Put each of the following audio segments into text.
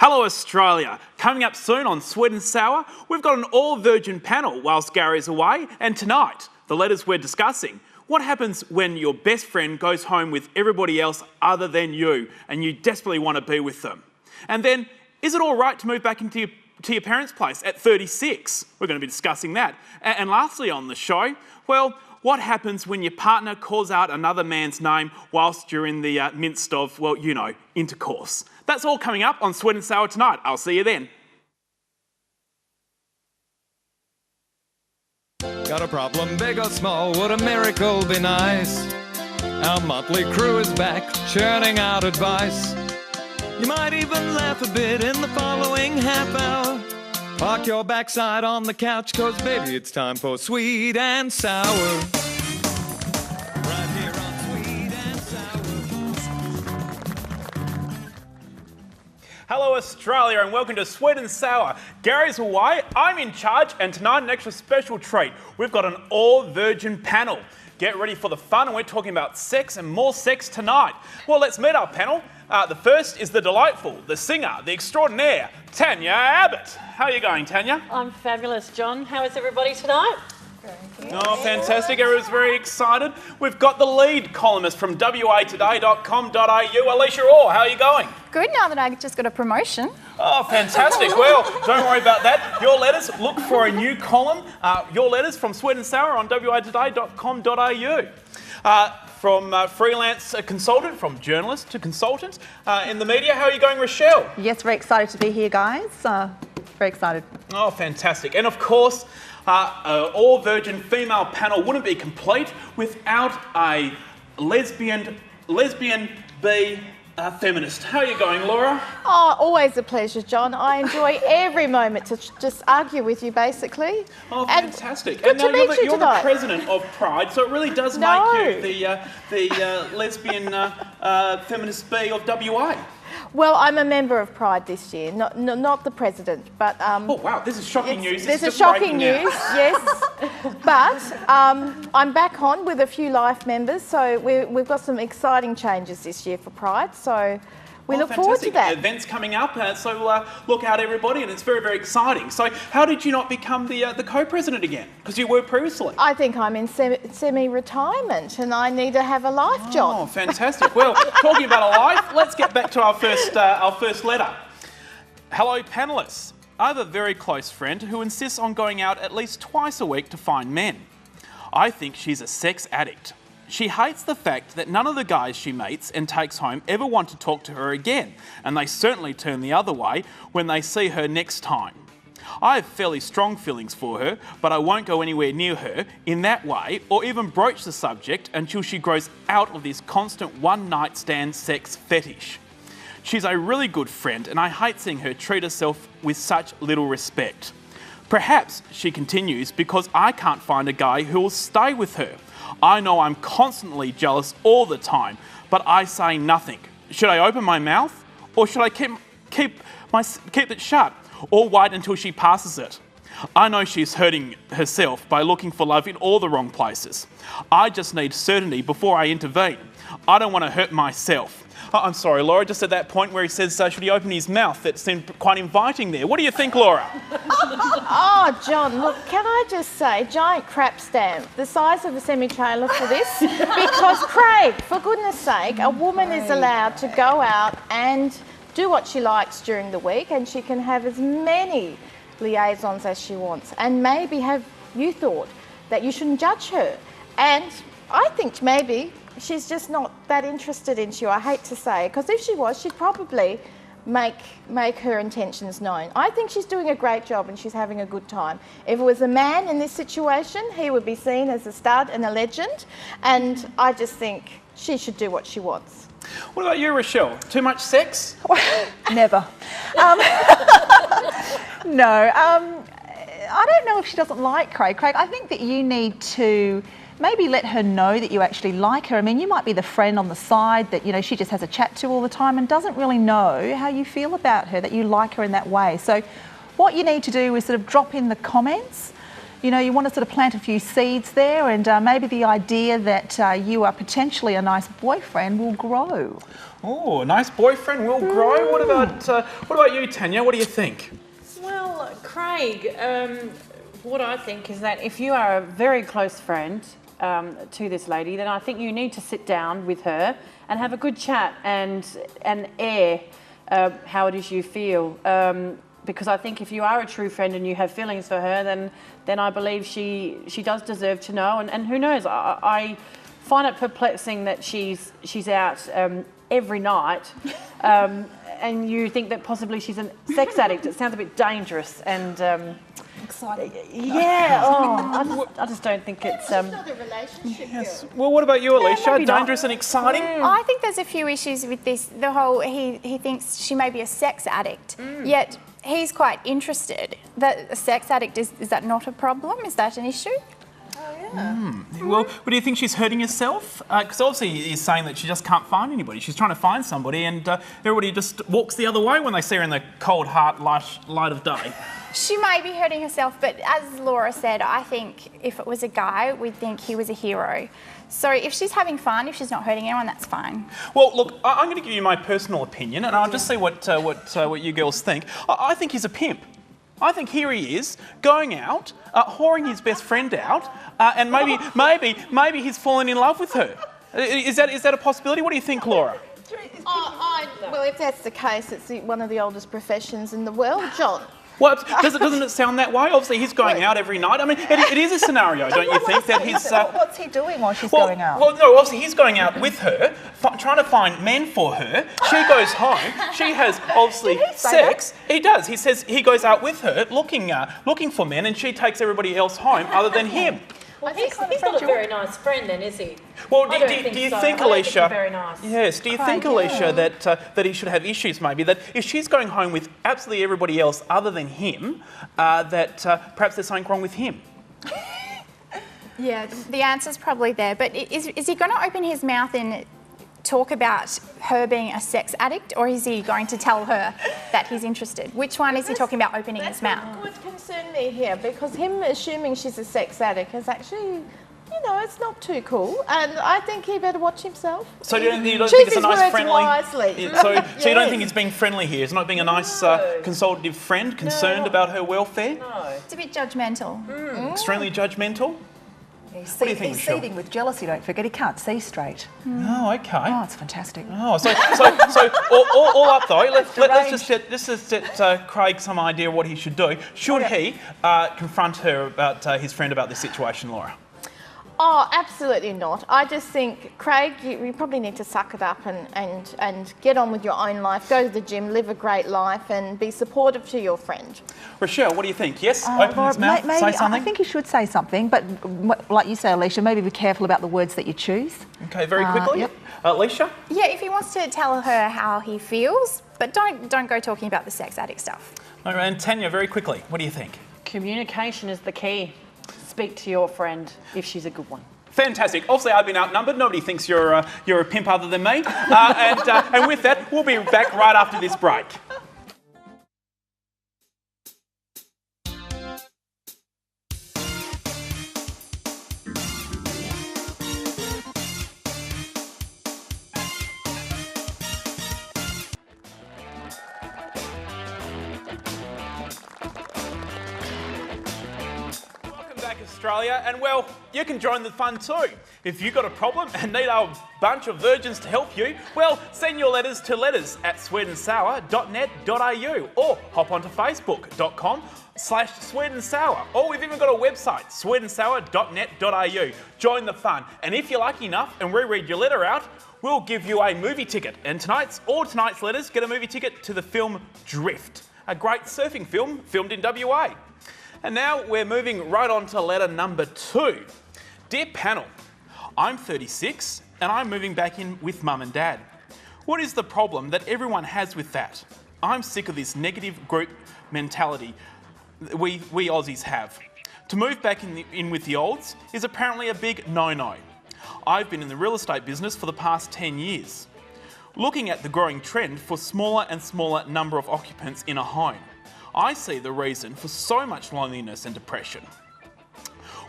Hello Australia! Coming up soon on Sweet and Sour, we've got an all-virgin panel whilst Gary's away, and tonight, the letters we're discussing. What happens when your best friend goes home with everybody else other than you and you desperately want to be with them? And then, is it all right to move back into your parents' place at 36? We're going to be discussing that. And lastly on the show, well, what happens when your partner calls out another man's name whilst you're in the midst of, well, you know, intercourse? That's all coming up on Sweet and Sour tonight. I'll see you then. Got a problem, big or small, would a miracle be nice? Our motley crew is back, churning out advice. You might even laugh a bit in the following half hour. Park your backside on the couch, 'cause baby, it's time for Sweet and Sour. Right here on Sweet and Sour. Hello Australia and welcome to Sweet and Sour. Gary's away, I'm in charge, and tonight an extra special treat. We've got an all-virgin panel. Get ready for the fun, and we're talking about sex and more sex tonight. Well, let's meet our panel. The first is the delightful, the singer, the extraordinaire, Tanya Abbott. How are you going, Tanya? I'm fabulous, John. How is everybody tonight? Very good. Oh, fantastic. Everyone's very excited. We've got the lead columnist from watoday.com.au, Aleisha Orr. How are you going? Good, now that I just got a promotion. Oh, fantastic. Well, don't worry about that. Your letters, look for a new column. Your letters from Sweet and Sour on watoday.com.au. From freelance consultant, from journalist to consultant in the media. How are you going, Rashelle? Yes, very excited to be here, guys. Very excited. Oh, fantastic. And of course, an all-virgin female panel wouldn't be complete without a lesbian B feminist. How are you going, Laura? Oh, always a pleasure, John. I enjoy every moment to just argue with you, basically. Oh, fantastic. And good to meet you you're tonight. the president of Pride, so it really does make you the lesbian feminist B of WA. Well, I'm a member of Pride this year, not the president, but... oh, wow, this is shocking news. This is shocking news, yes. But I'm back on with a few life members, so we've got some exciting changes this year for Pride, so we look forward to that. Events coming up, so look out, everybody, and it's very, very exciting. So how did you not become the co-president again? Because you were previously. I think I'm in semi-retirement and I need to have a life, John. Oh, fantastic. Well, talking about a life, let's get back to our first letter. Hello, panellists. I have a very close friend who insists on going out at least twice a week to find men. I think she's a sex addict. She hates the fact that none of the guys she meets and takes home ever want to talk to her again, and they certainly turn the other way when they see her next time. I have fairly strong feelings for her, but I won't go anywhere near her in that way or even broach the subject until she grows out of this constant one-night stand sex fetish. She's a really good friend, and I hate seeing her treat herself with such little respect. Perhaps, she continues, because I can't find a guy who will stay with her. I know I'm constantly jealous all the time, but I say nothing. Should I open my mouth, or should I keep it shut, or wait until she passes it? I know she's hurting herself by looking for love in all the wrong places. I just need certainty before I intervene. I don't want to hurt myself. Oh, I'm sorry, Laura, just at that point where he says, should he open his mouth? That seemed quite inviting there. What do you think, Laura? Oh, John, look, can I just say, giant crap stamp, the size of a semi-trailer for this? Because, Craig, for goodness sake, a woman is allowed to go out and do what she likes during the week, and she can have as many liaisons as she wants. And maybe have you thought that you shouldn't judge her? And I think maybe she's just not that interested in you, I hate to say, because if she was, she'd probably make her intentions known. I think she's doing a great job and she's having a good time. If it was a man in this situation, he would be seen as a stud and a legend, and I just think she should do what she wants. What about you, Rashelle? Too much sex? Never. No. I don't know if she doesn't like Craig. Craig, I think that you need to maybe let her know that you actually like her. I mean, you might be the friend on the side that, you know, she just has a chat to all the time and doesn't really know how you feel about her, that you like her in that way. So what you need to do is sort of drop in the comments you know, you want to sort of plant a few seeds there, and maybe the idea that you are potentially a nice boyfriend will grow. Oh, a nice boyfriend will grow. What about you, Tanya? What do you think? Well, Craig, what I think is that if you are a very close friend to this lady, then I think you need to sit down with her and have a good chat and air how it is you feel. Because I think if you are a true friend and you have feelings for her, then I believe she does deserve to know. And who knows? I find it perplexing that she's out every night, and you think that possibly she's a sex addict. It sounds a bit dangerous and Exciting. yeah. Oh, I just don't think it's. Not a relationship. Yes. Well, what about you, Aleisha? maybe not. Dangerous and exciting? I think there's a few issues with this. The whole he thinks she may be a sex addict, yet he's quite interested. That a sex addict is that not a problem? Is that an issue? Well, do you think she's hurting herself? Because obviously he's saying that she just can't find anybody. She's trying to find somebody, and everybody just walks the other way when they see her in the cold, hard light of day. She may be hurting herself, but as Laura said, I think if it was a guy, we'd think he was a hero. So if she's having fun, if she's not hurting anyone, that's fine. Well, look, I'm going to give you my personal opinion, and I'll just see what you girls think. I think he's a pimp. I think here he is going out, whoring his best friend out, and maybe he's fallen in love with her. Is that a possibility? What do you think, Laura? Well, if that's the case, it's one of the oldest professions in the world, John. Well, doesn't it sound that way? Obviously, he's going out every night. I mean, it is a scenario, don't you think, that he's... What's he doing while she's going out? Well, no, obviously he's going out with her, trying to find men for her. She goes home. She has, obviously, sex. He does. He says he goes out with her, looking for men, and she takes everybody else home other than him. Well, he's not a very nice friend, then, is he? Well, do you think, Aleisha? Very nice. Yes. Do you think, Aleisha, that he should have issues? Maybe that if she's going home with absolutely everybody else other than him, that perhaps there's something wrong with him. Yeah, the answer's probably there. But is he going to open his mouth and talk about her being a sex addict, or is he going to tell her that he's interested? Which one is he talking about opening his mouth? That would concern me here, because him assuming she's a sex addict is actually, you know, it's not too cool, and I think he better watch himself. So you don't think it's a nice, friendly? Wisely. Yeah, so you don't think it's being friendly here? It's not being a nice, consultative friend, concerned about her welfare? No. It's a bit judgmental. Extremely judgmental? He's What do you think, he's Rashelle? seething with jealousy, don't forget. He can't see straight. Oh, okay. Oh, it's fantastic. Oh, so all up though. Let's just get Craig some idea what he should do. Should he confront her about his friend about this situation, Laura? Oh, absolutely not. I just think, Craig, you probably need to suck it up and get on with your own life. Go to the gym, live a great life, and be supportive to your friend. Rashelle, what do you think? Yes, open his mouth, Maybe, say something? I think he should say something, but like you say, Aleisha, maybe be careful about the words that you choose. Okay, very quickly. Yep. Aleisha? Yeah, if he wants to tell her how he feels, but don't go talking about the sex addict stuff. All right, and Tanya, very quickly, what do you think? Communication is the key. Speak to your friend if she's a good one. Fantastic. Obviously, I've been outnumbered. Nobody thinks you're a pimp other than me. And with that, we'll be back right after this break. Australia, and well, you can join the fun too. If you've got a problem and need a bunch of virgins to help you, well, send your letters to letters@sweetandsour.net.au or hop onto facebook.com/sweetandsour, or we've even got a website, sweetandsour.net.au. Join the fun, and if you're lucky enough and we read your letter out, we'll give you a movie ticket. And tonight's letters get a movie ticket to the film Drift, a great surfing film filmed in WA. And now we're moving right on to letter number 2. Dear panel, I'm 36 and I'm moving back in with mum and dad. What is the problem that everyone has with that? I'm sick of this negative group mentality we Aussies have. To move back in with the olds is apparently a big no-no. I've been in the real estate business for the past 10 years. Looking at the growing trend for smaller and smaller number of occupants in a home, I see the reason for so much loneliness and depression.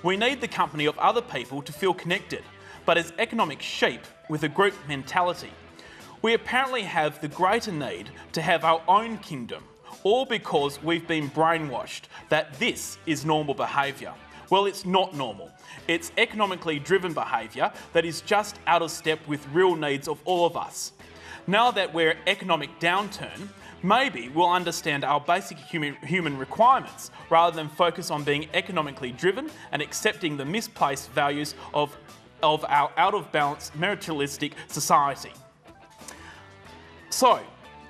We need the company of other people to feel connected, but as economic sheep with a group mentality. We apparently have the greater need to have our own kingdom, all because we've been brainwashed that this is normal behaviour. Well, it's not normal. It's economically driven behaviour that is just out of step with real needs of all of us. Now that we're economic downturn, maybe we'll understand our basic human requirements rather than focus on being economically driven and accepting the misplaced values of our out-of-balance materialistic society. So,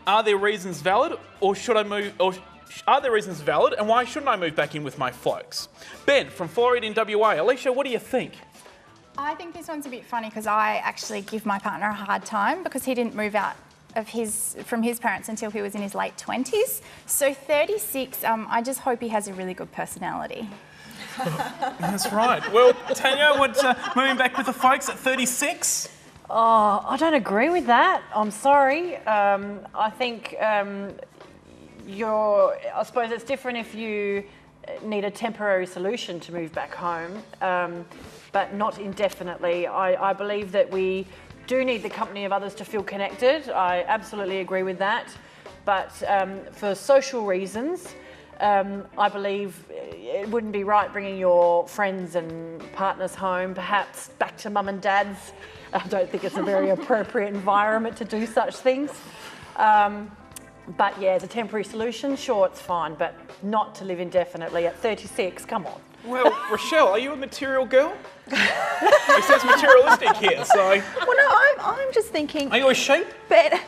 are there reasons valid, or should I move? Or are there reasons valid, and why shouldn't I move back in with my folks? Ben from Florida in WA. Aleisha, what do you think? I think this one's a bit funny because I actually give my partner a hard time because he didn't move out from his parents until he was in his late 20s. So 36, I just hope he has a really good personality. That's right. Well, Tanya, moving back with the folks at 36? Oh, I don't agree with that. I'm sorry. I think I suppose it's different if you need a temporary solution to move back home, but not indefinitely. I believe that we do need the company of others to feel connected. I absolutely agree with that. But for social reasons, I believe it wouldn't be right bringing your friends and partners home, perhaps back to mum and dad's. I don't think it's a very appropriate environment to do such things. But yeah, as a temporary solution, sure, it's fine, but not to live indefinitely at 36, come on. Well, Rashelle, are you a material girl? It says materialistic here, so... Well, no, I'm just thinking... Are you a sheep? Ben,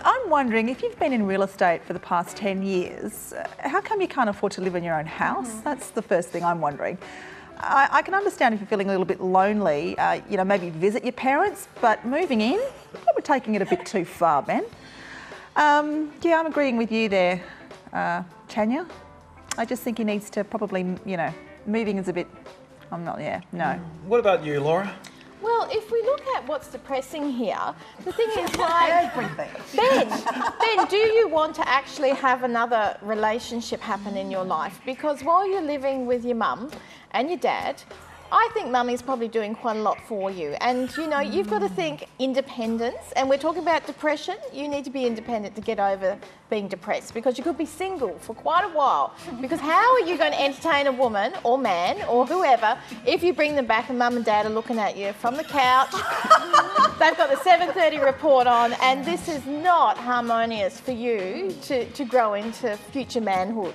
I'm wondering, if you've been in real estate for the past 10 years, how come you can't afford to live in your own house? That's the first thing I'm wondering. I can understand if you're feeling a little bit lonely, maybe visit your parents, but moving in, probably taking it a bit too far, Ben. Yeah, I'm agreeing with you there, Tanya. I just think he needs to probably, moving is a bit, no. What about you, Laura? Well, if we look at what's depressing here, the thing is like... Everything. Ben, do you want to actually have another relationship happen in your life? Because while you're living with your mum and your dad, I think mummy's probably doing quite a lot for you. And, you've got to think independence. And we're talking about depression. You need to be independent to get over being depressed, because you could be single for quite a while. Because how are you going to entertain a woman or man or whoever if you bring them back and mum and dad are looking at you from the couch? They've got the 7:30 report on, and this is not harmonious for you to grow into future manhood.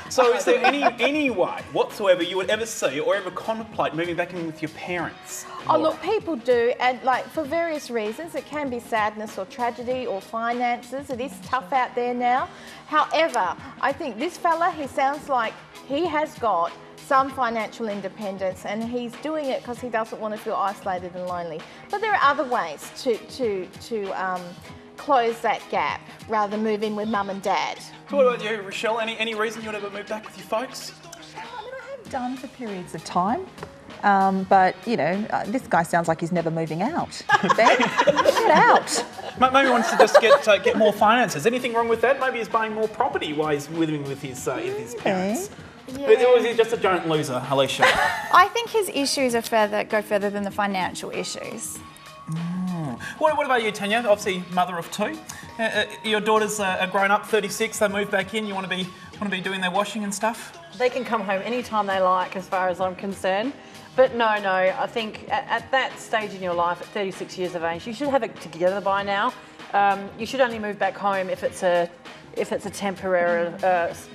So is there any way whatsoever you would ever see or ever contemplate moving back in with your parents? Oh, look, people do, and for various reasons. It can be sadness or tragedy or finances. It is tough out there now. However, I think this fella, he sounds like he has got some financial independence, and he's doing it because he doesn't want to feel isolated and lonely. But there are other ways to close that gap rather than move in with mum and dad. So what about you, Rashelle? Any reason you would ever move back with your folks? I have done for periods of time. But, this guy sounds like he's never moving out. Ben, get out. Maybe he wants to just get more finances. Anything wrong with that? Maybe he's buying more property while he's living with his parents. Yeah. Or is he just a giant loser, Aleisha? I think his issues go further than the financial issues. What about you, Tanya? Obviously, mother of two. Your daughters are grown up, 36. They moved back in. You want to be doing their washing and stuff? They can come home anytime they like, as far as I'm concerned. But no, I think at that stage in your life, at 36 years of age, you should have it together by now. You should only move back home if it's a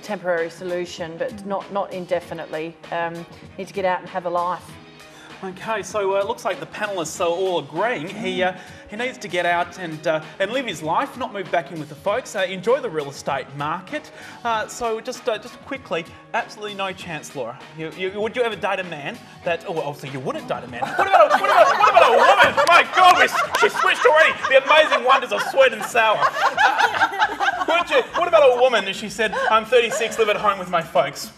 temporary solution, but not indefinitely. Need to get out and have a life. Okay, so it looks like the panellists are all agreeing he needs to get out and live his life, not move back in with the folks. Enjoy the real estate market. So just quickly, absolutely no chance, Laura. Would you ever date a man that? Oh, obviously you wouldn't date a man. What about a woman? My God, she switched already. The amazing wonders of sweet and sour. What about a woman? And she said, "I'm 36, live at home with my folks."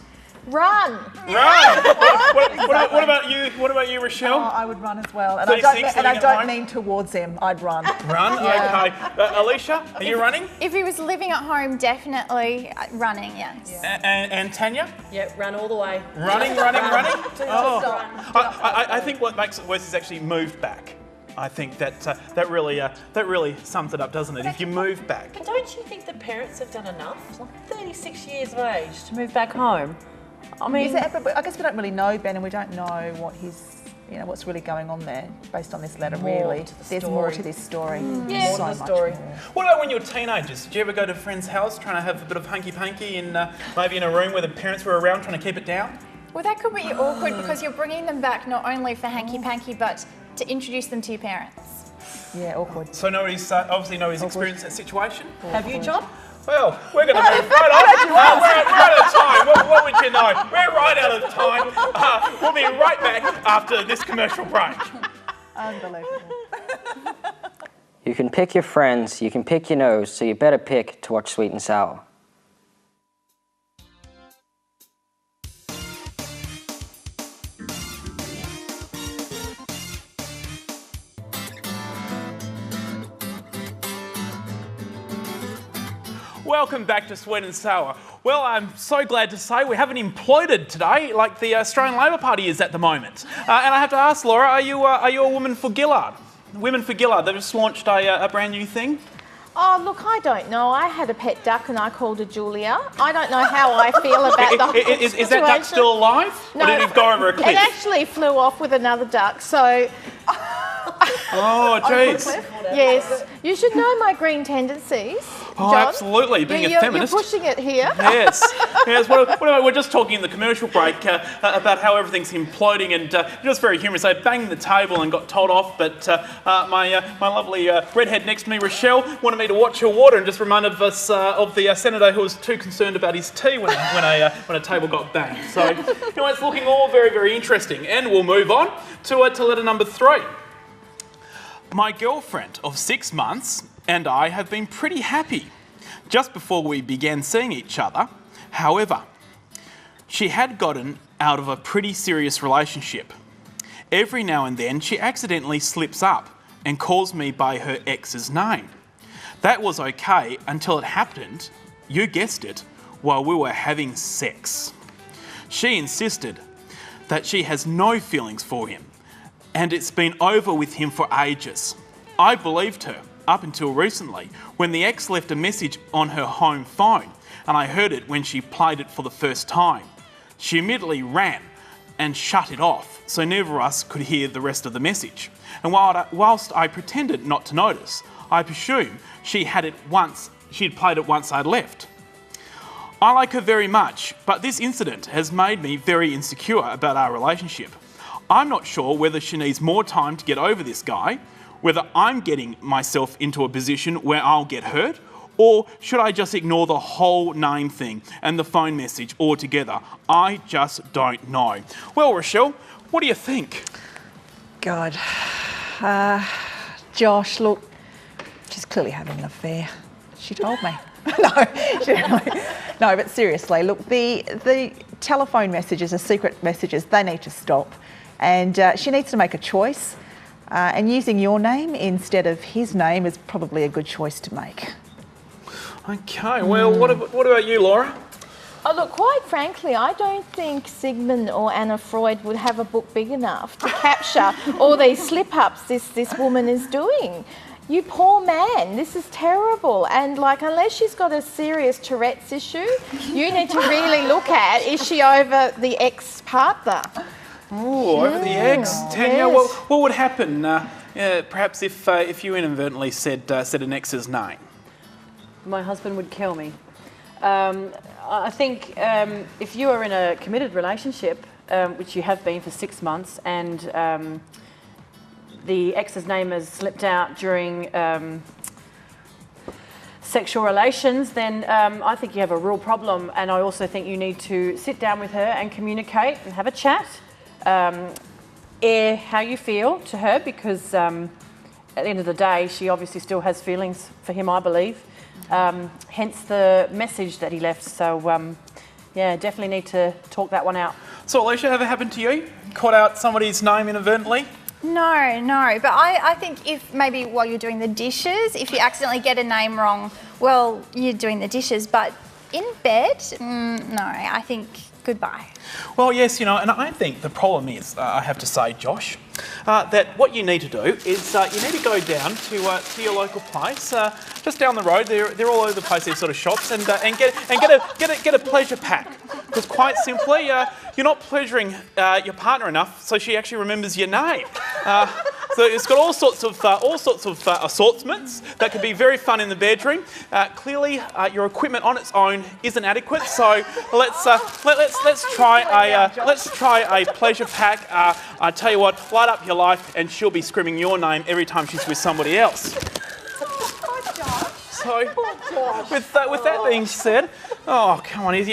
Run. Right. What about you? What about you, Rashelle? Oh, I would run as well. And 36 I living at don't home? mean towards him. I'd run. Run? Okay. Aleisha, are you running? If he was living at home, definitely running, yes. And Tanya? Yeah, run all the way. Running? Oh. I think what makes it worse is actually moved back. I think that really sums it up, doesn't it? If you move back. But don't you think the parents have done enough? Like 36 years of age to move back home. I mean, But I guess we don't really know Ben, and we don't know what what's really going on there based on this letter. Really, there's more to this story. Yeah, so more to the much story. more. What about when you were teenagers? Did you ever go to a friend's house trying to have a bit of hanky-panky in maybe in a room where the parents were around trying to keep it down? Well, that could be awkward because you're bringing them back not only for hanky-panky, but to introduce them to your parents. Yeah, awkward. So obviously nobody's experienced that situation? have you, John? Well, we're going to move right on. We're out of time. What would you know? We're right out of time. We'll be right back after this commercial break. Unbelievable. You can pick your friends, you can pick your nose, so you better pick to watch Sweet and Sour. Welcome back to Sweet and Sour. Well, I'm so glad to say we haven't imploded today like the Australian Labor Party is at the moment. And I have to ask, Laura, are you a woman for Gillard? Women for Gillard, they've just launched a brand new thing. Oh, look, I don't know. I had a pet duck and I called her Julia. I don't know how I feel about the whole Is that duck situation. still alive? No, Or did it go over a cliff? It actually flew off with another duck, so Oh, jeez. yes. You should know my green tendencies, Oh, John. absolutely. Being a feminist. You're pushing it here. Yes. Well, we're just talking in the commercial break about how everything's imploding, and it was very humorous. I banged the table and got told off, but my lovely redhead next to me, Rashelle, wanted me to watch her water and just reminded us of the senator who was too concerned about his tea when a table got banged. So, it's looking all very, very interesting, and we'll move on to letter number 3. My girlfriend of 6 months and I have been pretty happy just before we began seeing each other. However, she had gotten out of a pretty serious relationship. Every now and then she accidentally slips up and calls me by her ex's name. That was okay until it happened, you guessed it, while we were having sex. She insisted that she has no feelings for him and it's been over with him for ages. I believed her up until recently when the ex left a message on her home phone and I heard it when she played it for the first time. She immediately ran and shut it off so neither of us could hear the rest of the message. And whilst I pretended not to notice, I presume she'd played it once I'd left. I like her very much, but this incident has made me very insecure about our relationship. I'm not sure whether she needs more time to get over this guy, whether I'm getting myself into a position where I'll get hurt, or should I just ignore the whole name thing and the phone message altogether? I just don't know. Well, Rashelle, what do you think? God. Josh, look, she's clearly having an affair. She told me. No, but seriously, look, the telephone messages, the secret messages, they need to stop. And she needs to make a choice. And using your name instead of his name is probably a good choice to make. Okay, well, what about you, Laura? Oh, look, quite frankly, I don't think Sigmund or Anna Freud would have a book big enough to capture all these slip-ups this woman is doing. You poor man, this is terrible. And unless she's got a serious Tourette's issue, you need to really look at, is she over the ex-partner? Oh, over the ex. Tanya, yes. what would happen, perhaps if you inadvertently said an ex's name? My husband would kill me. I think if you are in a committed relationship, which you have been for 6 months, and the ex's name has slipped out during sexual relations, then I think you have a real problem. And I also think you need to sit down with her and communicate and have a chat, air how you feel to her, because at the end of the day, she obviously still has feelings for him, I believe. Hence the message that he left. So, yeah, definitely need to talk that one out. So, Aleisha, ever happened to you? Caught out somebody's name inadvertently? No. But I think if maybe while you're doing the dishes, if you accidentally get a name wrong, well, you're doing the dishes. But in bed, no, I think goodbye. Well, yes, and I think the problem is, I have to say, Josh, that what you need to do is you need to go down to your local place, just down the road. They're all over the place. These sort of shops, and get a pleasure pack. Because quite simply, you're not pleasuring your partner enough, so she actually remembers your name. So it's got all sorts of assortments that can be very fun in the bedroom. Clearly, your equipment on its own isn't adequate, so let's try a pleasure pack. I tell you what, light up your life, and she'll be screaming your name every time she's with somebody else. So, with that being said, oh come on, he's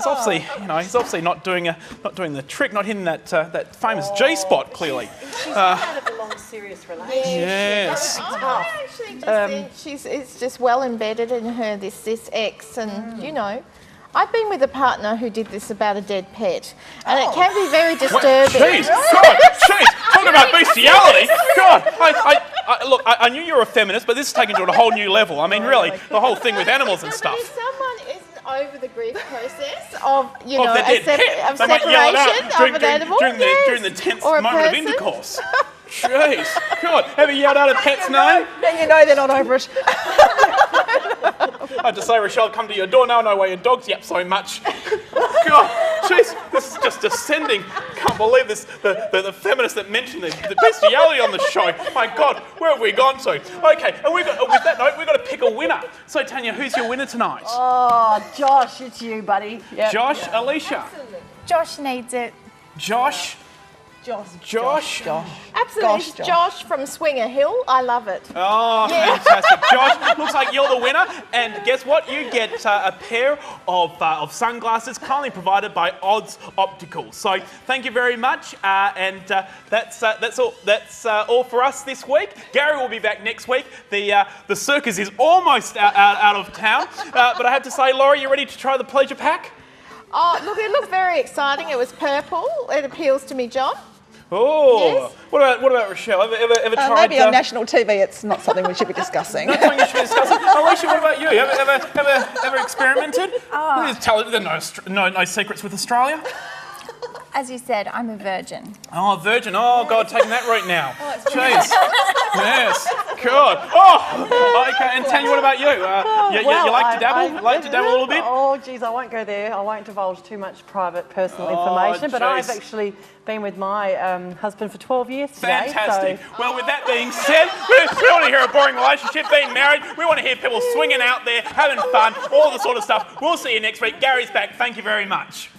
obviously not doing the trick, not hitting that famous G spot clearly. She's out of a long, serious relationship. Yes. I actually just think it's just well embedded in her, this ex, and I've been with a partner who did this about a dead pet, and it can be very disturbing. Jeez, talking about bestiality. God, look, I knew you were a feminist, but this is taken to a whole new level. I mean, really, the whole thing with animals and stuff. But if someone isn't over the grief process of Their dead pet, of they might yell it out separation of an animal, during the tense or a moment of person. intercourse. Jeez, God, have you yelled out a pet's name? Then you know they're not over it. I had to say, Rashelle, come to your door. Now I know why your dog's yapped so much. God, jeez, this is just descending. Can't believe this. The feminist that mentioned the bestiality on the show. My God, where have we gone to? Okay, and with that note, we've got to pick a winner. So, Tanya, who's your winner tonight? Oh, Josh, it's you, buddy. Yep. Josh, Aleisha. Josh needs it. Josh. Josh. Absolutely, Gosh, Josh from Swinger Hill. I love it. Oh, fantastic. Josh, looks like you're the winner. And guess what? You get a pair of sunglasses kindly provided by Odds Optical. So thank you very much. And that's all for us this week. Gary will be back next week. The circus is almost out of town. But I have to say, Laurie, you ready to try the pleasure pack? Oh, look, it looked very exciting. It was purple. It appeals to me, John. Oh, Yes. What about Rashelle? Ever tried? Maybe on national TV, it's not something we should be discussing. That's something you should be discussing. Aleisha, what about you? Ever experimented? Please tell us. There's no secrets with Australia. As you said, I'm a virgin. Oh, virgin. Oh, God, taking that route now. Jeez. Yes. God. Oh, okay. And Tanya, what about you? You like to dabble? Like to dabble a little bit? Oh, geez, I won't go there. I won't divulge too much private personal information, but I've jeez. actually been with my husband for 12 years today. Fantastic. So. Well, with that being said, we want to hear a boring relationship, being married. We want to hear people swinging out there, having fun, all the sort of stuff. We'll see you next week. Gary's back. Thank you very much.